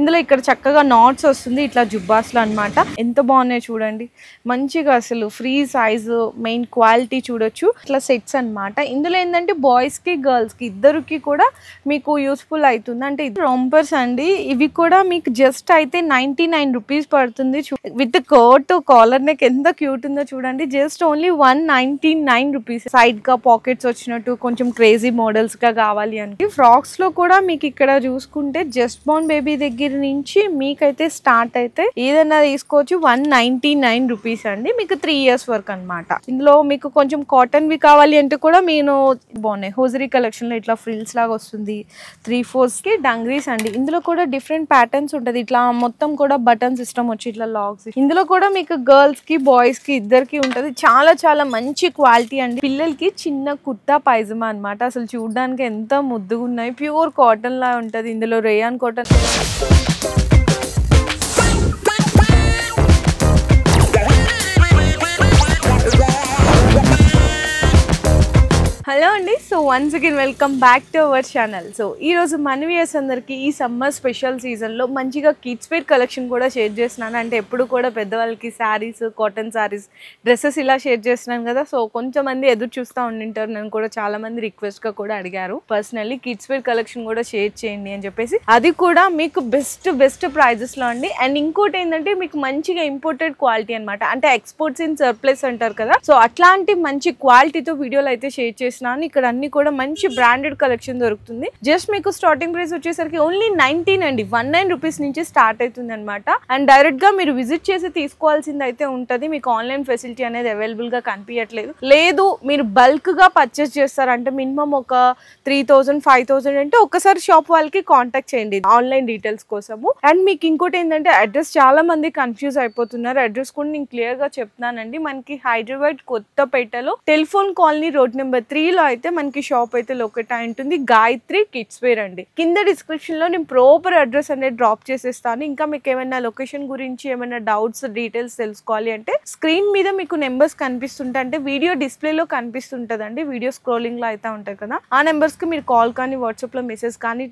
ఇందులో ఇక్కడ చక్కగా నాట్స్ వస్తుంది ఇట్లా జుబ్బాస్లో అన్నమాట. ఎంత బాగున్నాయి చూడండి, మంచిగా అసలు ఫ్రీ సైజు, మెయిన్ క్వాలిటీ చూడొచ్చు. ఇట్లా సెట్స్ అన్నమాట. ఇందులో ఏంటంటే బాయ్స్ కి గర్ల్స్ కి ఇద్దరికి కూడా మీకు యూస్ఫుల్ అవుతుంది. అంటే రాంపర్స్ అండి, ఇవి కూడా మీకు జస్ట్ అయితే 99 రూపీస్ పడుతుంది. విత్ కోట్ కాలర్ నెక్ ఎంత క్యూట్ ఉందో చూడండి. Just only 199 rupees. సైడ్ గా పాకెట్స్ వచ్చినట్టు కొంచెం క్రేజీ మోడల్స్ గా కావాలి అంటే ఫ్రాక్స్ లో కూడా మీకు ఇక్కడ చూసుకుంటే జస్ట్ బోర్న్ బేబీ దగ్గర నుంచి మీకైతే స్టార్ట్ అయితే ఏదైనా తీసుకోవచ్చు. 199 రూపీస్ అండి, మీకు 3 ఇయర్స్ వరకు అనమాట. ఇందులో మీకు కొంచెం కాటన్ వి కావాలి అంటే కూడా నేను బాగున్నాయి. హోజరీ కలెక్షన్ లో ఇట్లా ఫ్రిల్స్ లాగా వస్తుంది. 3/4 కి డంగ్రీస్ అండి. ఇందులో కూడా డిఫరెంట్ ప్యాటర్న్స్ ఉంటది. ఇట్లా మొత్తం కూడా బటన్ సిస్టమ్ వచ్చి ఇట్లా లాగ్స్. ఇందులో కూడా మీకు గర్ల్స్ కి బాయ్స్ కి ఇద్దరికి ఉంటది. చాలా చాలా మంచి క్వాలిటీ అండి. పిల్లలకి చిన్న కుర్తా పైజమా అనమాట. అసలు చూడడానికి ఎంత ముద్దుగా ఉన్నాయి. ప్యూర్ కాటన్ లా ఉంటది. ఇందులో రేయాన్ కాటన్. హలో అండి, so once again welcome back to our channel. So ఈరోజు మన వ్యూయర్స్ అందరికీ ఈ సమ్మర్ స్పెషల్ సీజన్లో మంచిగా కిడ్స్ వేర్ కలెక్షన్ కూడా షేర్ చేస్తున్నాను. అంటే ఎప్పుడు కూడా పెద్దవాళ్ళకి శారీస్, కాటన్ శారీస్, డ్రెస్సెస్ ఇలా షేర్ చేస్తున్నాను కదా. సో కొంచెం మంది ఎదురు చూస్తూ ఉండింటారు. నేను కూడా చాలా మంది రిక్వెస్ట్గా కూడా అడిగారు పర్సనల్లీ కిడ్స్ వేర్ కలెక్షన్ కూడా షేర్ చేయండి అని చెప్పేసి. అది కూడా మీకు బెస్ట్ ప్రైజెస్లో అండి. అండ్ ఇంకోటి ఏంటంటే మీకు మంచిగా ఇంపోర్టెడ్ క్వాలిటీ అనమాట. అంటే ఎక్స్పోర్ట్స్ ఇన్ సర్ప్లస్ అంటారు కదా. సో అట్లాంటి మంచి క్వాలిటీతో వీడియోలు అయితే షేర్ చేసి ఇక్కడ అన్ని కూడా మంచి బ్రాండెడ్ కలెక్షన్ దొరుకుతుంది. జస్ట్ మీకు స్టార్టింగ్ ప్రైస్ వచ్చేసరికి ఓన్లీ 19 అండి. 19 రూపీస్ నుంచి స్టార్ట్ అవుతుంది అనమాట. అండ్ డైరెక్ట్ గా మీరు విజిట్ చేసి తీసుకోవాల్సింది అయితే ఉంటది. మీకు ఆన్లైన్ ఫెసిలిటీ అనేది అవైలబుల్ గా కనిపించట్లేదు. లేదు మీరు బల్క్ గా పర్చేస్ చేస్తారంటే మినిమం ఒక 3000 5000 అంటే ఒకసారి షాప్ వాళ్ళకి కాంటాక్ట్ చేయండి ఆన్లైన్ డీటెయిల్స్ కోసము. అండ్ మీకు ఇంకోటి ఏంటంటే అడ్రస్ చాలా మంది కన్ఫ్యూజ్ అయిపోతున్నారు. అడ్రస్ కూడా నేను క్లియర్ గా చెప్తున్నానండి. మనకి హైదరాబాద్ కొత్తపేటలో టెలిఫోన్ కాలనీ రోడ్ నెంబర్ 3 లో అయితే మనకి షాప్ అయితే లొకేట్ అయి ఉంటుంది. గాయత్రి కిడ్స్ వేర్ అండి. కింద డిస్క్రిప్షన్ లో నేను ప్రాపర్ అడ్రస్ అనేది డ్రాప్ చేసేస్తాను. ఇంకా మీకు ఏమైనా లొకేషన్ గురించి ఏమైనా డౌట్స్, డీటెయిల్స్ తెలుసుకోవాలి అంటే స్క్రీన్ మీద మీకు నెంబర్స్ కనిపిస్తుంటాయి. అంటే వీడియో డిస్ప్లేలో కనిపిస్తుంటదండి. వీడియో స్క్రోలింగ్ లో అయితే ఉంటాయి కదా. ఆ నెంబర్స్ కి మీరు కాల్ కానీ వాట్సాప్ లో మెసేజ్ కానీ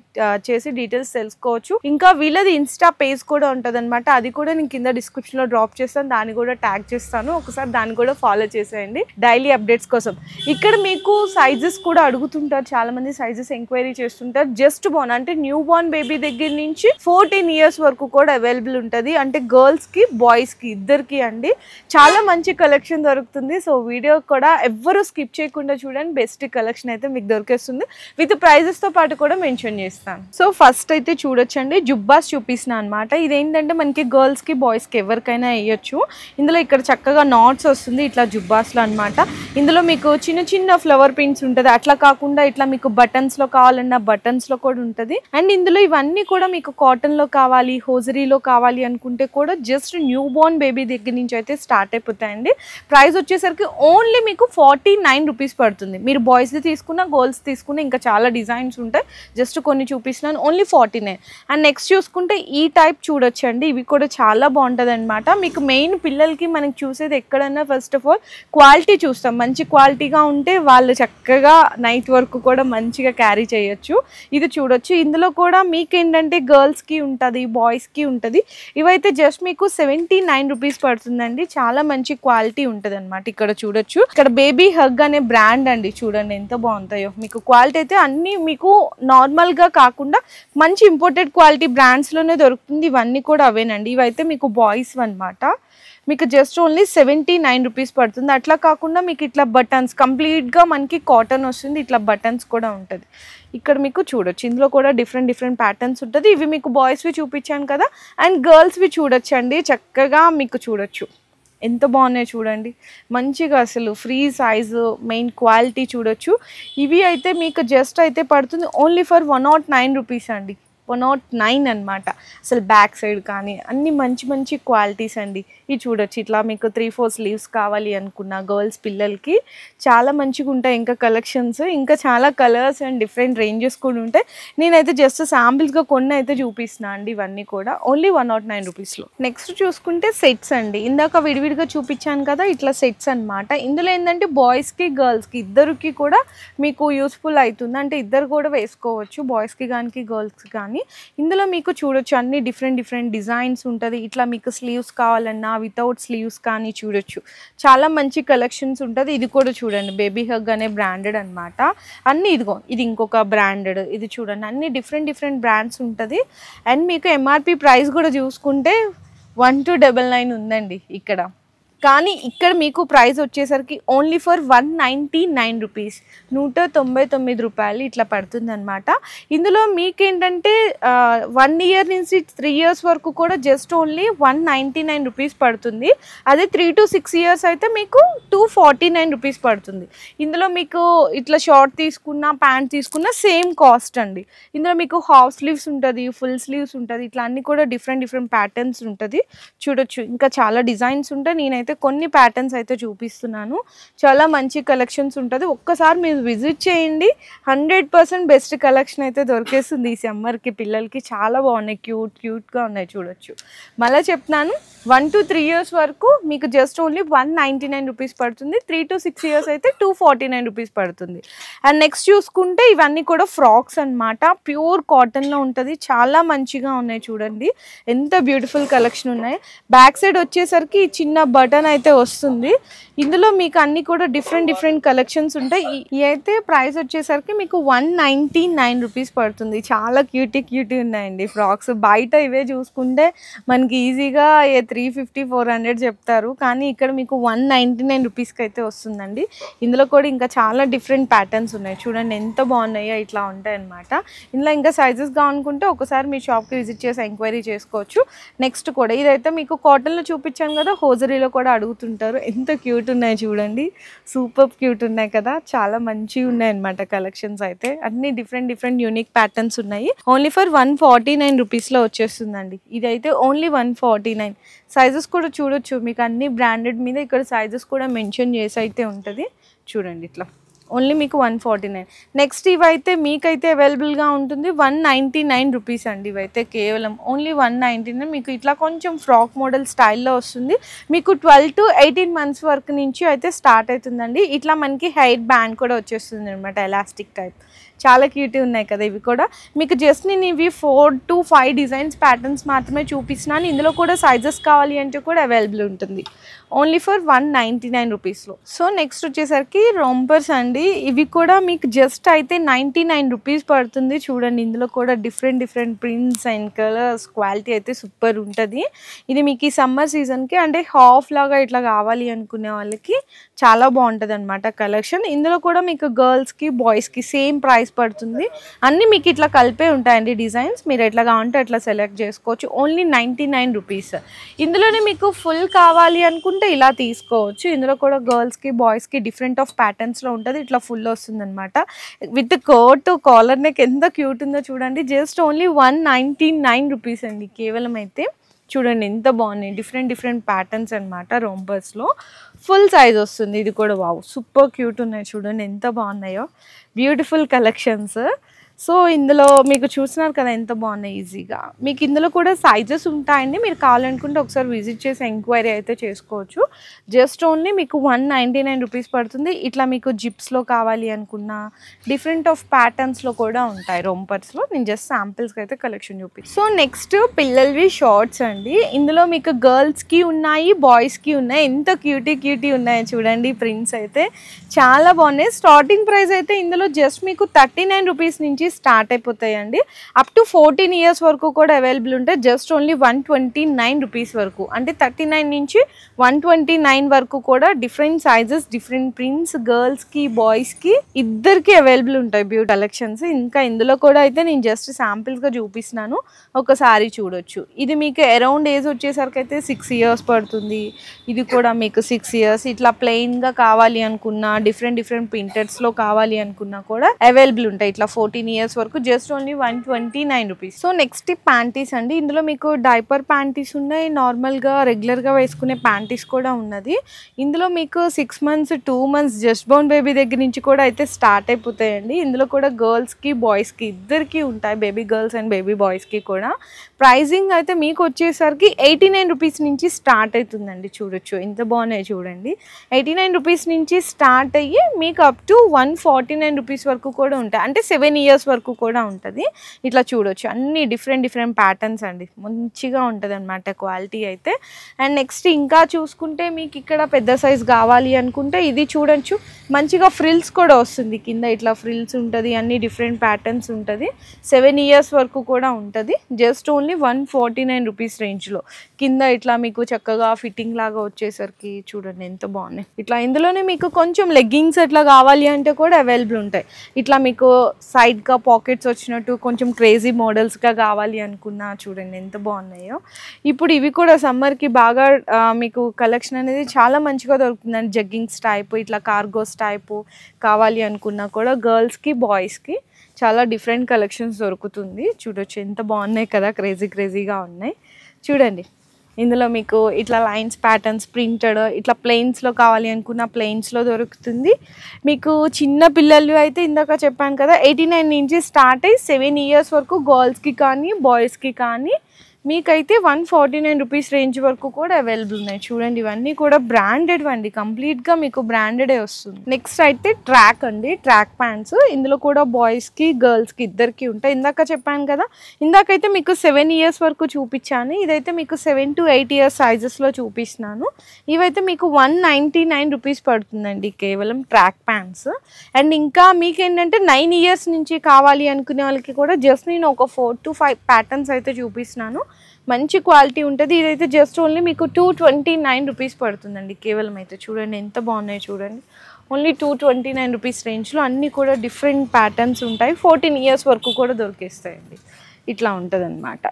చేసి డీటెయిల్స్ తెలుసుకోవచ్చు. ఇంకా వీళ్ళది ఇన్స్టా పేజ్ కూడా ఉంటది అనమాట. అది కూడా నేను కింద డిస్క్రిప్షన్ లో డ్రాప్ చేస్తాను. దాన్ని కూడా ట్యాగ్ చేస్తాను. ఒకసారి దాన్ని కూడా ఫాలో చేసేయండి డైలీ అప్డేట్స్ కోసం. ఇక్కడ మీకు సైజెస్ కూడా అడుగుతుంటారు చాలా మంది. సైజెస్ ఎంక్వైరీ చేస్తుంటారు. జస్ట్ బోర్న్ అంటే న్యూ బోర్న్ బేబీ దగ్గర నుంచి 14 ఇయర్స్ వరకు కూడా అవైలబుల్ ఉంటుంది. అంటే గర్ల్స్ కి బాయ్స్ కి ఇద్దరికి అండి. చాలా మంచి కలెక్షన్ దొరుకుతుంది. సో వీడియో కూడా ఎవ్వరు స్కిప్ చేయకుండా చూడండి. బెస్ట్ కలెక్షన్ అయితే మీకు దొరికేస్తుంది. విత్ ప్రైజెస్ తో పాటు కూడా మెన్షన్ చేస్తాను. సో ఫస్ట్ అయితే చూడొచ్చండి, జుబ్బాస్ చూపిస్తున్నా అనమాట. ఇదేంటంటే మనకి గర్ల్స్ కి బాయ్స్ కి ఎవరికైనా వేయచ్చు. ఇందులో ఇక్కడ చక్కగా నాట్స్ వస్తుంది ఇట్లా జుబ్బాస్ లో అనమాట. ఇందులో మీకు చిన్న చిన్న ఫ్లవర్ ప్రింట్స్ ఉంటుంది. అట్లా కాకుండా ఇట్లా మీకు బటన్స్ లో కావాలన్నా బటన్స్ లో కూడా ఉంటుంది. అండ్ ఇందులో ఇవన్నీ కూడా మీకు కాటన్ లో కావాలి, హోజరీలో కావాలి అనుకుంటే కూడా జస్ట్ న్యూ బోర్న్ బేబీ దగ్గర నుంచి అయితే స్టార్ట్ అయిపోతాయండి. ప్రైస్ వచ్చేసరికి ఓన్లీ మీకు 49 రూపీస్ పడుతుంది. మీరు బాయ్స్ ది తీసుకున్నా గర్ల్స్ తీసుకున్నా ఇంకా చాలా డిజైన్స్ ఉంటాయి. జస్ట్ కొన్ని చూపిస్తున్నాను. ఓన్లీ 49. అండ్ నెక్స్ట్ చూసుకుంటే ఈ టైప్ చూడొచ్చండి. ఇవి కూడా చాలా బాగుంటుంది అనమాట. మీకు మెయిన్ పిల్లలకి మనకి చూసేది ఎక్కడన్నా ఫస్ట్ ఆఫ్ ఆల్ క్వాలిటీ చూస్తాం. మంచి క్వాలిటీగా ఉంటే వాళ్ళు చక్కగా నైట్ వరకు కూడా మంచిగా క్యారీ చేయొచ్చు. ఇది చూడొచ్చు. ఇందులో కూడా మీకేంటంటే గర్ల్స్కి ఉంటుంది, బాయ్స్కి ఉంటుంది. ఇవైతే జస్ట్ మీకు 79 రూపీస్ పడుతుందండి. చాలా మంచి క్వాలిటీ ఉంటుంది అనమాట. ఇక్కడ చూడొచ్చు. ఇక్కడ బేబీ హగ్ అనే బ్రాండ్ అండి. చూడండి ఎంత బాగుంటాయో. మీకు క్వాలిటీ అయితే అన్ని మీకు నార్మల్గా కాకుండా మంచి ఇంపోర్టెడ్ క్వాలిటీ బ్రాండ్స్లోనే దొరుకుతుంది. ఇవన్నీ కూడా అవేనండి. ఇవైతే మీకు బాయ్స్ అనమాట. మీకు జస్ట్ ఓన్లీ 79 రూపీస్ పడుతుంది. అట్లా కాకుండా మీకు ఇట్లా బటన్స్ కంప్లీట్గా మనకి కాటన్ వస్తుంది. ఇట్లా బటన్స్ కూడా ఉంటుంది. ఇక్కడ మీకు చూడొచ్చు. ఇందులో కూడా డిఫరెంట్ ప్యాటర్న్స్ ఉంటుంది. ఇవి మీకు బాయ్స్వి చూపించాను కదా. అండ్ గర్ల్స్వి చూడొచ్చండి. చక్కగా మీకు చూడొచ్చు ఎంత బాగున్నాయి చూడండి. మంచిగా అసలు ఫ్రీ సైజు, మెయిన్ క్వాలిటీ చూడొచ్చు. ఇవి అయితే మీకు జస్ట్ అయితే పడుతుంది ఓన్లీ ఫర్ 109 రూపీస్ అండి. 109 అనమాట. అసలు బ్యాక్ సైడ్ కానీ అన్ని మంచి క్వాలిటీస్ అండి. ఇవి చూడొచ్చు. ఇట్లా మీకు 3/4 స్లీవ్స్ కావాలి అనుకున్న గర్ల్స్ పిల్లలకి చాలా మంచిగా ఉంటాయి. ఇంకా కలెక్షన్స్ ఇంకా చాలా కలర్స్ అండ్ డిఫరెంట్ రేంజెస్ కూడా ఉంటాయి. నేనైతే జస్ట్ శాంపిల్స్గా కొన్ని అయితే చూపిస్తున్నా అండి. ఇవన్నీ కూడా ఓన్లీ 109 రూపీస్లో. నెక్స్ట్ చూసుకుంటే సెట్స్ అండి. ఇందాక విడివిడిగా చూపించాను కదా, ఇట్లా సెట్స్ అనమాట. ఇందులో ఏంటంటే బాయ్స్కి గర్ల్స్కి ఇద్దరికి కూడా మీకు యూస్ఫుల్ అవుతుంది. అంటే ఇద్దరు కూడా వేసుకోవచ్చు, బాయ్స్కి కానీ గర్ల్స్కి కానీ. అని. ఇందులో మీకు చూడొచ్చు అన్ని డిఫరెంట్ డిజైన్స్ ఉంటుంది. ఇట్లా మీకు స్లీవ్స్ కావాలన్నా వితౌట్ స్లీవ్స్ కానీ చూడొచ్చు. చాలా మంచి కలెక్షన్స్ ఉంటుంది. ఇది కూడా చూడండి బేబీ హగ్ అనే బ్రాండెడ్ అనమాట. అన్నీ ఇదిగో ఇది ఇంకొక బ్రాండెడ్, ఇది చూడండి అన్ని డిఫరెంట్ బ్రాండ్స్ ఉంటుంది. అండ్ మీకు ఎంఆర్పి ప్రైస్ కూడా చూసుకుంటే 1299 ఉందండి ఇక్కడ. కానీ ఇక్కడ మీకు ప్రైస్ వచ్చేసరికి ఓన్లీ ఫర్ 199 రూపీస్, 199 రూపాయలు ఇట్లా పడుతుంది అనమాట. ఇందులో మీకేంటంటే 1 ఇయర్ నుంచి 3 ఇయర్స్ వరకు కూడా జస్ట్ ఓన్లీ 199 రూపీస్ పడుతుంది. అదే 3 to 6 ఇయర్స్ అయితే మీకు 249 రూపీస్ పడుతుంది. ఇందులో మీకు ఇట్లా షార్ట్ తీసుకున్న ప్యాంట్ తీసుకున్న సేమ్ కాస్ట్ అండి. ఇందులో మీకు హాఫ్ స్లీవ్స్ ఉంటుంది, ఫుల్ స్లీవ్స్ ఉంటుంది, ఇట్లా అన్ని కూడా డిఫరెంట్ ప్యాటర్న్స్ ఉంటుంది చూడొచ్చు. ఇంకా చాలా డిజైన్స్ ఉంటాయి. నేనైతే కొన్ని ప్యాటర్న్స్ అయితే చూపిస్తున్నాను. చాలా మంచి కలెక్షన్స్ ఉంటుంది. ఒక్కసారి మీరు విజిట్ చేయండి, 100% బెస్ట్ కలెక్షన్ అయితే దొరికేస్తుంది ఈ సమ్మర్కి. పిల్లలకి చాలా బాగున్నాయి, క్యూట్గా ఉన్నాయి చూడొచ్చు. మళ్ళీ చెప్తున్నాను 1 to 3 ఇయర్స్ వరకు మీకు జస్ట్ ఓన్లీ 199 రూపీస్ పడుతుంది. 3 to 6 ఇయర్స్ అయితే 249 రూపీస్ పడుతుంది. అండ్ నెక్స్ట్ చూసుకుంటే ఇవన్నీ కూడా ఫ్రాక్స్ అనమాట. ప్యూర్ కాటన్లో ఉంటుంది. చాలా మంచిగా ఉన్నాయి చూడండి, ఎంత బ్యూటిఫుల్ కలెక్షన్ ఉన్నాయి. బ్యాక్ సైడ్ వచ్చేసరికి చిన్న బటన్ అయితే వస్తుంది. ఇందులో మీకు అన్ని కూడా డిఫరెంట్ కలెక్షన్స్ ఉంటాయి. ఇవి అయితే ప్రైస్ వచ్చేసరికి మీకు 199 రూపీస్ పడుతుంది. చాలా క్యూటీ ఉన్నాయండి ఫ్రాక్స్. బయట ఇవే చూసుకుంటే మనకి ఈజీగా 350-400 చెప్తారు, కానీ ఇక్కడ మీకు 199 రూపీస్కి అయితే వస్తుందండి. ఇందులో కూడా ఇంకా చాలా డిఫరెంట్ ప్యాటర్న్స్ ఉన్నాయి చూడండి, ఎంత బాగున్నాయో ఇట్లా ఉంటాయి అనమాట. ఇందులో ఇంకా సైజెస్ కావాలనుకుంటే ఒకసారి మీ షాప్కి విజిట్ చేసి ఎంక్వైరీ చేసుకోవచ్చు. నెక్స్ట్ కూడా ఇదైతే మీకు కాటన్లో చూపించాను కదా, హోజరీలో కూడా అడుగుతుంటారు. ఎంత క్యూట్ ఉన్నాయి చూడండి, సూపర్ క్యూట్ ఉన్నాయి కదా, చాలా మంచిగా ఉన్నాయి అనమాట కలెక్షన్స్ అయితే. అన్ని డిఫరెంట్ యూనిక్ ప్యాటర్న్స్ ఉన్నాయి. ఓన్లీ ఫర్ 149 రూపీస్లో వచ్చేస్తుందండి. ఇదైతే ఓన్లీ 149. సైజెస్ కూడా చూడొచ్చు, మీకు అన్ని బ్రాండెడ్ మీద ఇక్కడ సైజెస్ కూడా మెన్షన్ చేసి అయితే ఉంటుంది చూడండి. ఇట్లా ఓన్లీ మీకు 149. నెక్స్ట్ ఇవైతే మీకైతే అవైలబుల్గా ఉంటుంది 199 రూపీస్ అండి. ఇవైతే కేవలం ఓన్లీ 199. మీకు ఇట్లా కొంచెం ఫ్రాక్ మోడల్ స్టైల్లో వస్తుంది. మీకు 12 to 18 months వరకు నుంచి అయితే స్టార్ట్ అవుతుందండి. ఇట్లా మనకి హెయిర్ బ్యాండ్ కూడా వచ్చేస్తుంది అనమాట, ఎలాస్టిక్ టైప్. చాలా క్యూటీ ఉన్నాయి కదా ఇవి కూడా. మీకు జస్ట్ నేను ఇవి 4 to 5 డిజైన్స్ ప్యాటర్న్స్ మాత్రమే చూపిస్తున్నాను. ఇందులో కూడా సైజెస్ కావాలి అంటే కూడా అవైలబుల్ ఉంటుంది. ఓన్లీ ఫర్ 199 రూపీస్లో. సో నెక్స్ట్ వచ్చేసరికి రొంపర్స్ అండి. ఇవి కూడా మీకు జస్ట్ అయితే 99 రూపీస్ పడుతుంది చూడండి. ఇందులో కూడా different prints and colours, quality అయితే సూపర్ ఉంటుంది. ఇది మీకు ఈ సమ్మర్ సీజన్కి అంటే హాఫ్ లాగా ఇట్లా కావాలి అనుకునే వాళ్ళకి చాలా బాగుంటుంది అనమాట కలెక్షన్. ఇందులో కూడా మీకు గర్ల్స్కి బాయ్స్కి సేమ్ ప్రైస్ పడుతుంది. అన్నీ మీకు ఇట్లా కలిపే ఉంటాయండి డిజైన్స్. మీరు ఎట్లా కావాలంటే అట్లా సెలెక్ట్ చేసుకోవచ్చు. Only 99 rupees. ఇందులోనే మీకు ఫుల్ కావాలి అనుకుంటే ఇలా తీసుకోవచ్చు. ఇందులో కూడా గర్ల్స్కి బాయ్స్కి డిఫరెంట్ ఆఫ్ ప్యాటర్న్స్లో ఉంటుంది. ఇట్లా ఫుల్ వస్తుంది అనమాట విత్ కోట్ కాలర్ నెక్. ఎంత క్యూట్ ఉందో చూడండి. జస్ట్ ఓన్లీ 199 రూపీస్ అండి కేవలం. అయితే చూడండి ఎంత బాగున్నాయి, డిఫరెంట్ ప్యాటర్న్స్ అనమాట. రోంబర్స్లో ఫుల్ సైజ్ వస్తుంది. ఇది కూడా వావ్ సూపర్ క్యూట్ ఉన్నాయి చూడండి, ఎంత బాగున్నాయో, బ్యూటిఫుల్ కలెక్షన్స్. సో ఇందులో మీకు చూస్తున్నారు కదా ఎంత బాగున్నాయి ఈజీగా. మీకు ఇందులో కూడా సైజెస్ ఉంటాయండి. మీరు కావాలనుకుంటే ఒకసారి విజిట్ చేసి ఎంక్వైరీ అయితే చేసుకోవచ్చు. జస్ట్ ఓన్లీ మీకు 199 రూపీస్ పడుతుంది. ఇట్లా మీకు జిప్స్లో కావాలి అనుకున్నా డిఫరెంట్ ఆఫ్ ప్యాటర్న్స్లో కూడా ఉంటాయి రొంపర్స్లో. నేను జస్ట్ శాంపిల్స్కి అయితే కలెక్షన్ చూపిస్తాను. సో నెక్స్ట్ పిల్లలవి షార్ట్స్ అండి. ఇందులో మీకు గర్ల్స్కి ఉన్నాయి, బాయ్స్కి ఉన్నాయి. ఎంత క్యూటీ ఉన్నాయి చూడండి. ప్రింట్స్ అయితే చాలా బాగున్నాయి. స్టార్టింగ్ ప్రైస్ అయితే ఇందులో జస్ట్ మీకు 39 రూపీస్ నుంచి స్టార్ట్ అయిపోతాయండి. అప్ టు 14 ఇయర్స్ వరకు కూడా అవైలబుల్ ఉంటాయి. జస్ట్ ఓన్లీ 129 రూపీస్ వరకు, అంటే 39 నుంచి 129 వరకు కూడా డిఫరెంట్ సైజెస్, డిఫరెంట్ ప్రింట్స్, గర్ల్స్కి బాయ్స్కి ఇద్దరికి అవైలబుల్ ఉంటాయి బ్యూటీ కలెక్షన్స్. ఇంకా ఇందులో కూడా అయితే నేను జస్ట్ శాంపిల్స్గా చూపిస్తున్నాను, ఒకసారి చూడొచ్చు. ఇది మీకు అరౌండ్ ఏజ్ వచ్చేసరికి అయితే 6 ఇయర్స్ పడుతుంది. ఇది కూడా మీకు 6 ఇయర్స్. ఇట్లా ప్లెయిన్గా కావాలి అనుకున్నా, డిఫరెంట్ ప్రింటెడ్స్లో కావాలి అనుకున్నా కూడా అవైలబుల్ ఉంటాయి. ఇట్లా 14 ఇయర్స్ వరకు just only 129 rupees. So next panties అండి. ఇందులో మీకు డైపర్ ప్యాంటీస్ ఉన్నాయి, నార్మల్గా రెగ్యులర్గా వేసుకునే ప్యాంటీస్ కూడా ఉన్నది. ఇందులో మీకు 6 months 2 months just Born baby దగ్గర నుంచి కూడా అయితే స్టార్ట్ అయిపోతాయండి. ఇందులో కూడా గర్ల్స్కి బాయ్స్కి ఇద్దరికి ఉంటాయి, బేబీ గర్ల్స్ అండ్ బేబీ బాయ్స్కి కూడా. ప్రైజింగ్ అయితే మీకు వచ్చేసరికి 89 రూపీస్ నుంచి స్టార్ట్ అవుతుందండి. చూడొచ్చు ఎంత బాగున్నాయి చూడండి. 89 రూపీస్ నుంచి స్టార్ట్ అయ్యి మీకు అప్ టు 149 రూపీస్ వరకు కూడా ఉంటాయి. అంటే 7 years ఇయర్స్ వరకు కూడా ఉంటుంది. ఇట్లా చూడొచ్చు అన్ని డిఫరెంట్ ప్యాటర్న్స్ అండి, మంచిగా ఉంటుంది అనమాట క్వాలిటీ అయితే. అండ్ నెక్స్ట్ ఇంకా చూసుకుంటే మీకు ఇక్కడ పెద్ద సైజ్ కావాలి అనుకుంటే ఇది చూడొచ్చు, మంచిగా ఫ్రిల్స్ కూడా వస్తుంది కింద, ఇట్లా ఫ్రిల్స్ ఉంటుంది, అన్ని డిఫరెంట్ ప్యాటర్న్స్ ఉంటుంది. 7 ఇయర్స్ వరకు కూడా ఉంటుంది. జస్ట్ ఓన్లీ 149 రూపీస్ రేంజ్లో. కింద ఇట్లా మీకు చక్కగా ఫిట్టింగ్ లాగా వచ్చేసరికి చూడండి ఎంత బాగున్నాయి. ఇట్లా ఇందులోనే మీకు కొంచెం లెగ్గింగ్స్ ఎట్లా కావాలి అంటే కూడా అవైలబుల్ ఉంటాయి. ఇట్లా మీకు సైడ్గా పాకెట్స్ వచ్చినట్టు కొంచెం క్రేజీ మోడల్స్గా కావాలి అనుకున్నా చూడండి ఎంత బాగున్నాయో. ఇప్పుడు ఇవి కూడా సమ్మర్కి బాగా మీకు కలెక్షన్ అనేది చాలా మంచిగా దొరుకుతుందండి. జగ్గింగ్స్ టైప్, ఇట్లా కార్గోస్ టైపు కావాలి అనుకున్నా కూడా గర్ల్స్కి బాయ్స్కి చాలా డిఫరెంట్ కలెక్షన్స్ దొరుకుతుంది. చూడొచ్చు ఎంత బాగున్నాయి కదా, క్రేజీగా ఉన్నాయి చూడండి. ఇందులో మీకు ఇట్లా లైన్స్ ప్యాటర్న్స్ ప్రింటెడ్ ఇట్లా ప్లెయిన్స్లో కావాలి అనుకున్న ప్లెయిన్స్లో దొరుకుతుంది. మీకు చిన్న పిల్లలు అయితే ఇందాక చెప్పాను కదా 89 నుంచి స్టార్ట్ అయ్యి 7 ఇయర్స్ వరకు గర్ల్స్కి కానీ బాయ్స్కి కానీ మీకైతే 149 రూపీస్ రేంజ్ వరకు కూడా అవైలబుల్ ఉన్నాయి. చూడండి ఇవన్నీ కూడా బ్రాండెడ్ అండి, కంప్లీట్గా మీకు బ్రాండెడే వస్తుంది. నెక్స్ట్ అయితే ట్రాక్ అండి, ట్రాక్ ప్యాంట్స్. ఇందులో కూడా బాయ్స్కి గర్ల్స్కి ఇద్దరికి ఉంటాయి. ఇందాక చెప్పాను కదా, ఇందాకైతే మీకు 7 ఇయర్స్ వరకు చూపించాను, ఇదైతే మీకు 7 to 8 ఇయర్స్ సైజెస్లో చూపిస్తున్నాను. ఇవైతే మీకు 199 రూపీస్ పడుతుందండి కేవలం ట్రాక్ ప్యాంట్స్. అండ్ ఇంకా మీకు ఏంటంటే 9 ఇయర్స్ నుంచి కావాలి అనుకునే వాళ్ళకి కూడా జస్ట్ నేను ఒక 4 to 5 ప్యాటర్న్స్ అయితే చూపిస్తున్నాను. మంచి క్వాలిటీ ఉంటుంది. ఇదైతే జస్ట్ ఓన్లీ మీకు 229 రూపీస్ పడుతుందండి కేవలం. అయితే చూడండి ఎంత బాగున్నాయి చూడండి, ఓన్లీ 229 రూపీస్ రేంజ్లో అన్నీ కూడా డిఫరెంట్ ప్యాటర్న్స్ ఉంటాయి. 14 ఇయర్స్ వరకు కూడా దొరికేస్తాయండి. ఇట్లా ఉంటుంది అన్నమాట,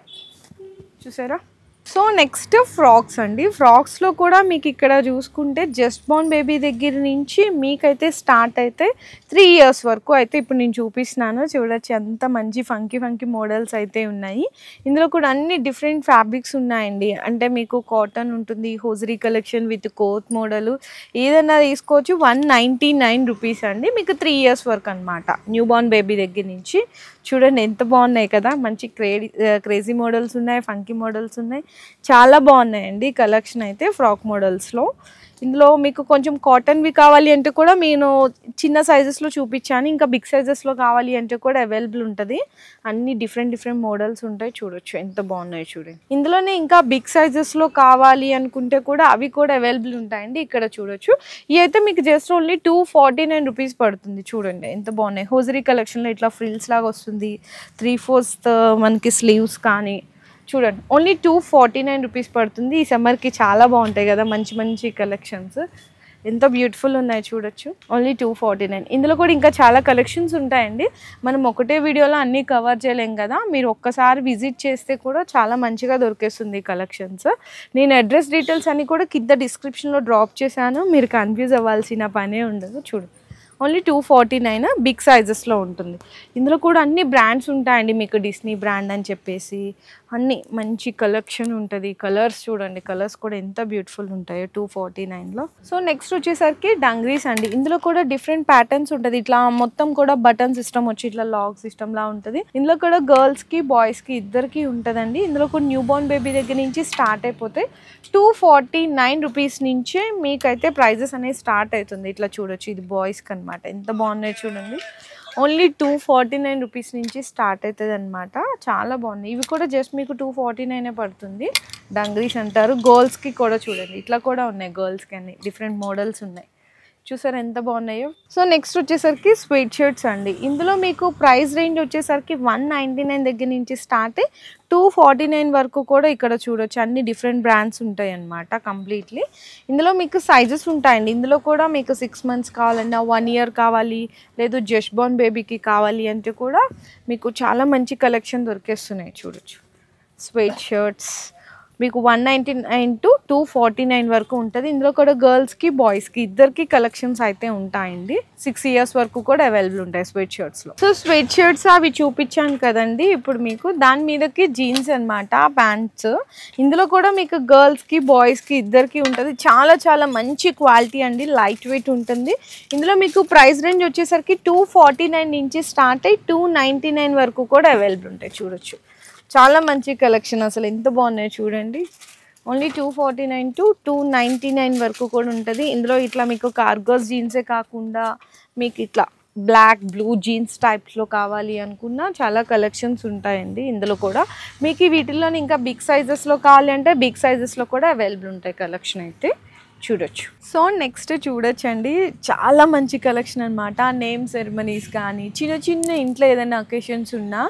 చూసారా. సో నెక్స్ట్ ఫ్రాక్స్ అండి. ఫ్రాక్స్లో కూడా మీకు ఇక్కడ చూసుకుంటే జస్ట్ బోర్న్ బేబీ దగ్గర నుంచి మీకైతే స్టార్ట్ అయితే 3 ఇయర్స్ వరకు అయితే ఇప్పుడు నేను చూపిస్తున్నాను. చూడొచ్చు ఎంత మంచి ఫంకీ మోడల్స్ అయితే ఉన్నాయి. ఇందులో కూడా అన్ని డిఫరెంట్ ఫ్యాబ్రిక్స్ ఉన్నాయండి. అంటే మీకు కాటన్ ఉంటుంది, హోజరీ కలెక్షన్ విత్ కోత్ మోడలు ఏదైనా తీసుకోవచ్చు. 199 రూపీస్ అండి, మీకు 3 ఇయర్స్ వరకు అనమాట. న్యూ బోర్న్ బేబీ దగ్గర నుంచి చూడండి ఎంత బాగున్నాయి కదా, మంచి క్రేజీ మోడల్స్ ఉన్నాయి, ఫంకీ మోడల్స్ ఉన్నాయి, చాలా బాగున్నాయండి కలెక్షన్ అయితే ఫ్రాక్ మోడల్స్లో. ఇందులో మీకు కొంచెం కాటన్వి కావాలి అంటే కూడా నేను చిన్న సైజెస్లో చూపించాను, ఇంకా బిగ్ సైజెస్లో కావాలి అంటే కూడా అవైలబుల్ ఉంటుంది. అన్ని డిఫరెంట్ మోడల్స్ ఉంటాయి. చూడొచ్చు ఎంత బాగున్నాయి చూడండి. ఇందులోనే ఇంకా బిగ్ సైజెస్లో కావాలి అనుకుంటే కూడా అవి కూడా అవైలబుల్ ఉంటాయండి. ఇక్కడ చూడొచ్చు, ఇవి అయితే మీకు జస్ట్ ఓన్లీ 249 రూపీస్ పడుతుంది. చూడండి ఎంత బాగున్నాయి. హోజరీ కలెక్షన్లో ఇట్లా ఫ్రిల్స్ లాగా వస్తుంది, 3/4 మనకి స్లీవ్స్ కానీ చూడండి ఓన్లీ 249 రూపీస్ పడుతుంది. ఈ సమ్మర్కి చాలా బాగుంటాయి కదా మంచి కలెక్షన్స్, ఎంత బ్యూటిఫుల్ ఉన్నాయి చూడొచ్చు. ఓన్లీ 249. ఇందులో కూడా ఇంకా చాలా కలెక్షన్స్ ఉంటాయండి. మనం ఒకటే వీడియోలో అన్నీ కవర్ చేయలేం కదా, మీరు ఒక్కసారి విజిట్ చేస్తే కూడా చాలా మంచిగా దొరికేస్తుంది కలెక్షన్స్. నేను అడ్రస్ డీటెయిల్స్ అన్నీ కూడా కింద డిస్క్రిప్షన్లో డ్రాప్ చేశాను, మీరు కన్ఫ్యూజ్ అవ్వాల్సిన పనే ఉండదు. చూడు ఓన్లీ 249 బిగ్ సైజెస్లో ఉంటుంది. ఇందులో కూడా అన్ని బ్రాండ్స్ ఉంటాయండి, మీకు డిస్నీ బ్రాండ్ అని చెప్పేసి అన్ని మంచి కలెక్షన్ ఉంటుంది. కలర్స్ చూడండి, కలర్స్ కూడా ఎంత బ్యూటిఫుల్ ఉంటాయో 249లో. సో నెక్స్ట్ వచ్చేసరికి డంగ్రీస్ అండి. ఇందులో కూడా డిఫరెంట్ ప్యాటర్న్స్ ఉంటుంది. ఇట్లా మొత్తం కూడా బటన్ సిస్టమ్ వచ్చి ఇట్లా లాక్ సిస్టమ్ లా ఉంటుంది. ఇందులో కూడా గర్ల్స్కి బాయ్స్కి ఇద్దరికి ఉంటుందండి. ఇందులో కూడా న్యూ బోర్న్ బేబీ దగ్గర నుంచి స్టార్ట్ అయిపోతే 249 రూపీస్ నుంచే మీకైతే ప్రైజెస్ అనేది స్టార్ట్ అవుతుంది. ఇట్లా చూడొచ్చు, ఇది బాయ్స్కి అనమాట. ఎంత బాగున్నాయి చూడండి, ఓన్లీ 249 రూపీస్ నుంచి స్టార్ట్ అవుతుంది అనమాట. చాలా బాగున్నాయి. ఇవి కూడా జస్ట్ మీకు 249 పడుతుంది. డంగ్రీస్ అంటారు. గర్ల్స్కి కూడా చూడండి ఇట్లా కూడా ఉన్నాయి, గర్ల్స్కి అన్ని డిఫరెంట్ మోడల్స్ ఉన్నాయి. చూసారు ఎంత బాగున్నాయో. సో నెక్స్ట్ వచ్చేసరికి స్వెట్ షర్ట్స్ అండి. ఇందులో మీకు ప్రైస్ రేంజ్ వచ్చేసరికి 199 దగ్గర నుంచి స్టార్ట్ అయ్యి 249 వరకు కూడా ఇక్కడ చూడొచ్చు. అన్ని డిఫరెంట్ బ్రాండ్స్ ఉంటాయి అన్నమాట కంప్లీట్లీ. ఇందులో మీకు సైజెస్ ఉంటాయండి. ఇందులో కూడా మీకు 6 మంత్స్ కావాలన్నా, 1 ఇయర్ కావాలి, లేదు జస్ట్ బోర్న్ బేబీకి కావాలి అంటే కూడా మీకు చాలా మంచి కలెక్షన్ దొరికేస్తున్నాయి. చూడొచ్చు స్వెట్ షర్ట్స్ మీకు 199 to 249 వరకు ఉంటుంది. ఇందులో కూడా గర్ల్స్కి బాయ్స్కి ఇద్దరికి కలెక్షన్స్ అయితే ఉంటాయండి. 6 ఇయర్స్ వరకు కూడా అవైలబుల్ ఉంటాయి స్వెట్ షర్ట్స్లో. సో స్వెట్ షర్ట్స్ అవి చూపించాను కదండి, ఇప్పుడు మీకు దాని మీదకి జీన్స్ అనమాట, ప్యాంట్స్. ఇందులో కూడా మీకు గర్ల్స్కి బాయ్స్కి ఇద్దరికి ఉంటుంది. చాలా మంచి క్వాలిటీ అండి, లైట్ వెయిట్ ఉంటుంది. ఇందులో మీకు ప్రైస్ రేంజ్ వచ్చేసరికి 249 నుంచి స్టార్ట్ అయ్యి 299 వరకు కూడా అవైలబుల్ ఉంటాయి. చూడొచ్చు చాలా మంచి కలెక్షన్, అసలు ఎంత బాగున్నాయి చూడండి. ఓన్లీ 249 to 299 వరకు కూడా ఉంటుంది. ఇందులో ఇట్లా మీకు కార్గోస్ జీన్సే కాకుండా మీకు ఇట్లా బ్లాక్ బ్లూ జీన్స్ టైప్స్లో కావాలి అనుకున్నా చాలా కలెక్షన్స్ ఉంటాయండి ఇందులో కూడా. మీకు వీటిల్లోని ఇంకా బిగ్ సైజెస్లో కావాలి అంటే బిగ్ సైజెస్లో కూడా అవైలబుల్ ఉంటాయి కలెక్షన్ అయితే చూడొచ్చు. సో నెక్స్ట్ చూడొచ్చండి, చాలా మంచి కలెక్షన్ అనమాట. నేమ్ సెరమనీస్ కానీ చిన్న చిన్న ఇంట్లో ఏదైనా అకేషన్స్ ఉన్నా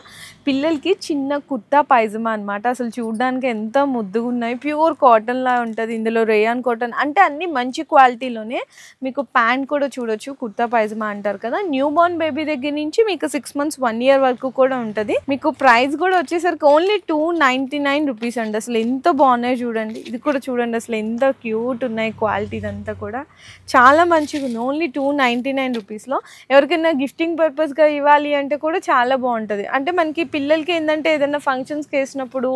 పిల్లలకి చిన్న కుర్తా పైజమా అనమాట. అసలు చూడడానికి ఎంత ముద్దుగా ఉన్నాయి. ప్యూర్ కాటన్లా ఉంటుంది. ఇందులో రేయాన్ కాటన్ అంటే అన్ని మంచి క్వాలిటీలోనే. మీకు ప్యాంట్ కూడా చూడొచ్చు, కుర్తా పైజమా అంటారు కదా. న్యూ బోర్న్ బేబీ దగ్గర నుంచి మీకు 6 months 1 year వరకు కూడా ఉంటుంది. మీకు ప్రైస్ కూడా వచ్చేసరికి ఓన్లీ 299 రూపీస్ అండి. అసలు ఎంత బాగున్నాయి చూడండి. ఇది కూడా చూడండి అసలు ఎంత క్యూట్ ఉన్నాయి. క్వాలిటీ ఇదంతా కూడా చాలా మంచిగా ఉంది. ఓన్లీ 299 రూపీస్లో. ఎవరికైనా గిఫ్టింగ్ పర్పస్గా ఇవ్వాలి అంటే కూడా చాలా బాగుంటుంది. అంటే మనకి పిల్లలకి ఏంటంటే ఏదైనా ఫంక్షన్స్కి వేసినప్పుడు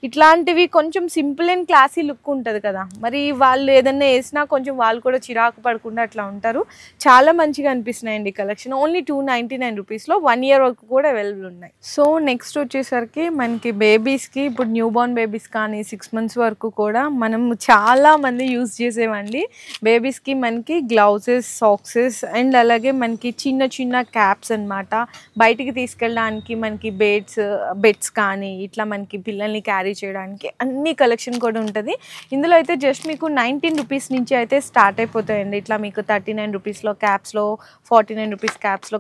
ఇట్లాంటివి కొంచెం సింపుల్ అండ్ క్లాసీ లుక్ ఉంటుంది కదా, మరి వాళ్ళు ఏదైనా వేసినా కొంచెం వాళ్ళు కూడా చిరాకు పడకుండా అట్లా ఉంటారు. చాలా మంచిగా అనిపిస్తున్నాయండి కలెక్షన్. ఓన్లీ 299 రూపీస్లో 1 year వరకు కూడా అవైలబుల్ ఉన్నాయి. సో నెక్స్ట్ వచ్చేసరికి మనకి బేబీస్కి ఇప్పుడు న్యూ బోర్న్ బేబీస్ కానీ 6 months వరకు కూడా మనం చాలా మంది యూజ్ చేసేవండి. బేబీస్కి మనకి గ్లౌజెస్, సాక్సెస్ అండ్ అలాగే మనకి చిన్న చిన్న క్యాప్స్ అనమాట. బయటికి తీసుకెళ్ళడానికి మనకి బెడ్స్ కానీ ఇట్లా మనకి పిల్లల్ని క్యారీ చేయడానికి అన్ని కలెక్షన్ కూడా ఉంటుంది. ఇందులో అయితే జస్ట్ మీకు 19 రూపీస్ నుంచి అయితే స్టార్ట్ అయిపోతాయండి. ఇట్లా మీకు 39 రూపీస్లో క్యాప్స్లో, 49 రూపీస్ క్యాప్స్లో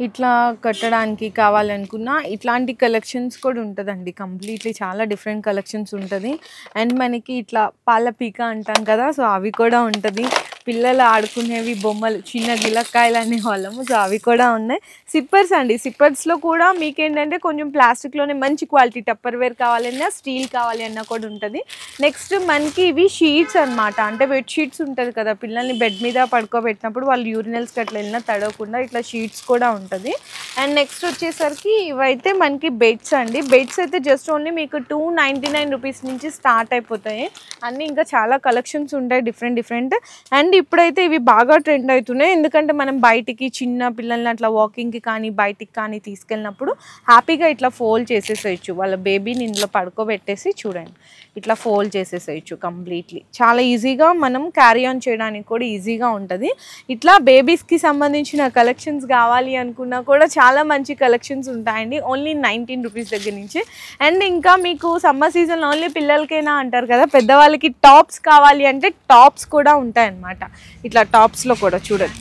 ఇట్లా కట్టడానికి కావాలనుకున్నా ఇట్లాంటి కలెక్షన్స్ కూడా ఉంటుందండి. కంప్లీట్లీ చాలా డిఫరెంట్ కలెక్షన్స్ ఉంటుంది. అండ్ మనకి ఇట్లా పాల పీక అంటాం కదా, సో అవి కూడా ఉంటుంది. పిల్లలు ఆడుకునేవి బొమ్మలు, చిన్న గిలక్కాయలు అనే వాళ్ళము, సో అవి కూడా ఉన్నాయి. సిప్పర్స్ అండి, సిప్పర్స్లో కూడా మీకేంటంటే కొంచెం ప్లాస్టిక్లోనే మంచి క్వాలిటీ టప్పర్వేర్ కావాలన్నా, స్టీల్ కావాలి అన్నా కూడా ఉంటుంది. నెక్స్ట్ మనకి ఇవి షీట్స్ అనమాట. అంటే బెడ్ షీట్స్ ఉంటుంది కదా, పిల్లల్ని బెడ్ మీద పడుకోబెట్టినప్పుడు వాళ్ళు యూరినల్స్కి అట్లా వెళ్ళినా తడవకుండా ఇట్లా షీట్స్ కూడా ఉంటుంది. అండ్ నెక్స్ట్ వచ్చేసరికి ఇవైతే మనకి బెడ్స్ అండి. బెడ్స్ అయితే జస్ట్ ఓన్లీ మీకు 299 రూపీస్ నుంచి స్టార్ట్ అయిపోతాయి. అన్నీ ఇంకా చాలా కలెక్షన్స్ ఉంటాయి డిఫరెంట్. అండ్ ఇప్పుడైతే ఇవి బాగా ట్రెండ్ అవుతున్నాయి. ఎందుకంటే మనం బయటికి చిన్న పిల్లల్ని అట్లా వాకింగ్కి కానీ బయటికి కానీ తీసుకెళ్ళినప్పుడు హ్యాపీగా ఇట్లా ఫోల్డ్ చేసేసేయచ్చు. వాళ్ళ బేబీని ఇందులో పడుకోబెట్టేసి చూడండి ఇట్లా ఫోల్డ్ చేసేసేయచ్చు కంప్లీట్లీ. చాలా ఈజీగా మనం క్యారీ ఆన్ చేయడానికి కూడా ఈజీగా ఉంటుంది. ఇట్లా బేబీస్కి సంబంధించిన కలెక్షన్స్ కావాలి అనుకున్నా కూడా చాలా మంచి కలెక్షన్స్ ఉంటాయండి. ఓన్లీ 19 రూపీస్ దగ్గర నుంచి. అండ్ ఇంకా మీకు సమ్మర్ సీజన్ ఓన్లీ పిల్లలకైనా అంటారు కదా, పెద్దవాళ్ళకి టాప్స్ కావాలి అంటే టాప్స్ కూడా ఉంటాయన్నమాట. ఇట్లా టాప్స్లో కూడా చూడండి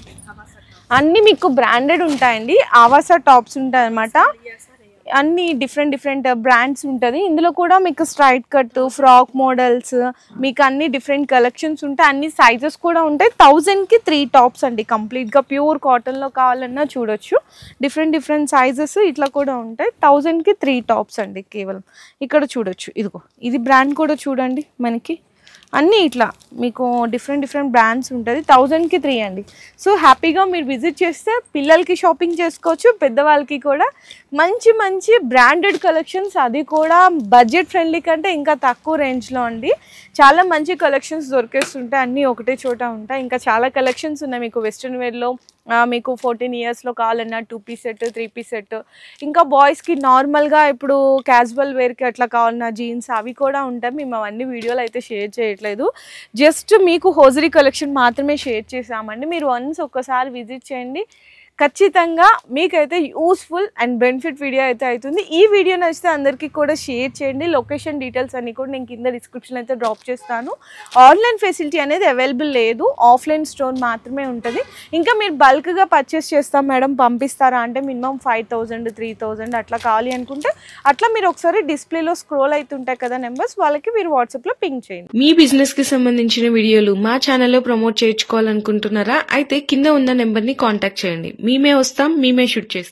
అన్నీ మీకు బ్రాండెడ్ ఉంటాయండి. ఆవాస టాప్స్ ఉంటాయి అన్నమాట. అన్ని డిఫరెంట్ బ్రాండ్స్ ఉంటుంది. ఇందులో కూడా మీకు స్ట్రైట్ కట్, ఫ్రాక్ మోడల్స్, మీకు అన్ని డిఫరెంట్ కలెక్షన్స్ ఉంటాయి. అన్ని సైజెస్ కూడా ఉంటాయి. 1000కి 3 టాప్స్ అండి. కంప్లీట్గా ప్యూర్ కాటన్లో కావాలన్నా చూడొచ్చు. డిఫరెంట్ సైజెస్ ఇట్లా కూడా ఉంటాయి. 1000కి 3 టాప్స్ అండి కేవలం. ఇక్కడ చూడొచ్చు, ఇదిగో ఇది బ్రాండ్ కూడా చూడండి. మనకి అన్నీ ఇట్లా మీకు డిఫరెంట్ బ్రాండ్స్ ఉంటుంది. 1000కి 3 అండి. సో హ్యాపీగా మీరు విజిట్ చేస్తే పిల్లలకి షాపింగ్ చేసుకోవచ్చు, పెద్దవాళ్ళకి కూడా మంచి బ్రాండెడ్ కలెక్షన్స్, అది కూడా బడ్జెట్ ఫ్రెండ్లీ కంటే ఇంకా తక్కువ రేంజ్లో అండి. చాలా మంచి కలెక్షన్స్ దొరికేస్తుంటాయి. అన్నీ ఒకటే చోట ఉంటాయి. ఇంకా చాలా కలెక్షన్స్ ఉన్నాయి మీకు వెస్ట్రన్ వేర్లో. మీకు 14 yearsలో కావాలన్నా 2 piece సెట్, 3 piece సెట్. ఇంకా బాయ్స్కి నార్మల్గా ఇప్పుడు క్యాజువల్ వేర్కి అట్లా కావాలన్నా జీన్స్ అవి కూడా ఉంటాయి. మేము అవన్నీ వీడియోలు అయితే షేర్ చేయట్లేదు. జస్ట్ మీకు హోజరీ కలెక్షన్ మాత్రమే షేర్ చేసామండి. మీరు వన్స్ ఒక్కసారి విజిట్ చేయండి. ఖచ్చితంగా మీకైతే యూస్ఫుల్ అండ్ బెనిఫిట్ వీడియో అయితే అవుతుంది. ఈ వీడియో నచ్చితే అందరికీ కూడా షేర్ చేయండి. లొకేషన్ డీటెయిల్స్ అన్నీ కూడా నేను కింద డిస్క్రిప్షన్ అయితే డ్రాప్ చేస్తాను. ఆన్లైన్ ఫెసిలిటీ అనేది అవైలబుల్ లేదు, ఆఫ్లైన్ స్టోర్ మాత్రమే ఉంటుంది. ఇంకా మీరు బల్క్గా పర్చేస్ చేస్తాం మేడం పంపిస్తారా అంటే మినిమం 5000, 3000 అట్లా కావాలి అనుకుంటే అట్లా మీరు ఒకసారి డిస్ప్లేలో స్క్రోల్ అవుతుంటాయి కదా నెంబర్స్, వాళ్ళకి మీరు వాట్సాప్లో పింక్ చేయండి. మీ బిజినెస్కి సంబంధించిన వీడియోలు మా ఛానల్లో ప్రమోట్ చేయించుకోవాలనుకుంటున్నారా? అయితే కింద ఉన్న నెంబర్ని కాంటాక్ట్ చేయండి. మేమే వస్తాం, మేమే షూట్ చేస్తాం.